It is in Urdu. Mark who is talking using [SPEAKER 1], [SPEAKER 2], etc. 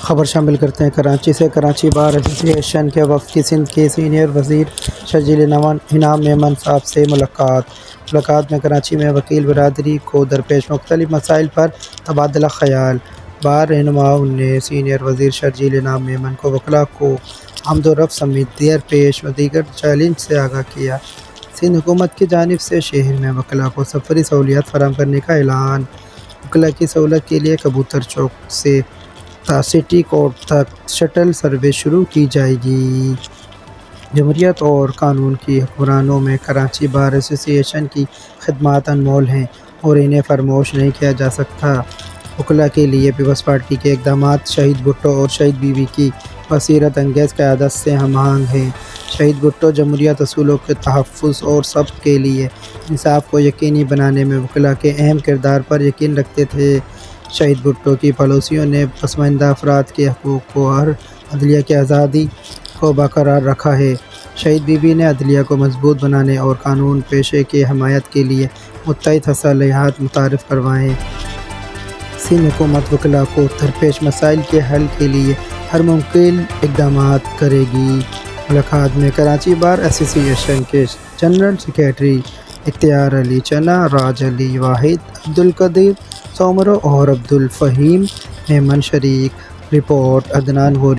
[SPEAKER 1] خبر شامل کرتے ہیں کراچی سے۔ کراچی بار ایسوسی ایشن کے وفد کی سندھ کے سینئر وزیر شرجیل انعام میمن صاحب سے ملاقات میں کراچی میں وکیل برادری کو درپیش مختلف مسائل پر تبادلہ خیال۔ بار رہنماؤں نے سینئر وزیر شرجیل انعام میمن کو وکلاء کو آمد و رفت سمیت درپیش دیگر چیلنج سے آگاہ کیا۔ سندھ حکومت کی جانب سے شہر میں وکلاء کو سفری سہولیات فراہم کرنے کا اعلان۔ وکلاء کی سہولت کے لیے کبوتر چوک سے تا سٹی کورٹ تک شٹل سروس شروع کی جائے گی۔ جمہوریت اور قانون کی حکمرانوں میں کراچی بار ایسوسی ایشن کی خدمات انمول ہیں اور انہیں فراموش نہیں کیا جا سکتا۔ وکلاء کے لیے پیپلز پارٹی کے اقدامات شہید بھٹو اور شہید بیوی کی بصیرت انگیز قیادت سے ہم آہنگ ہیں۔ شہید بھٹو جمہوریت اصولوں کے تحفظ اور سب کے لیے انصاف کو یقینی بنانے میں وکلاء کے اہم کردار پر یقین رکھتے تھے۔ شہید بھٹو کی پالیسیوں نے پسماندہ افراد کے حقوق اور عدلیہ کی آزادی کو برقرار رکھا ہے۔ شہید بیوی نے عدلیہ کو مضبوط بنانے اور قانون پیشے کی حمایت کے لیے متعدد اصلاحات متعارف کروائیں۔ سندھ حکومت وکلاء کو درپیش مسائل کے حل کے لیے ہر ممکن اقدامات کرے گی۔ ملاقات میں کراچی بار ایسوسی ایشن کے جنرل سیکریٹری اختیار علی چنا، راج علی واحد، عبدالقدیر سومرو اور عبدالفہیم میمن شریک۔ رپورٹ عدنان غوری۔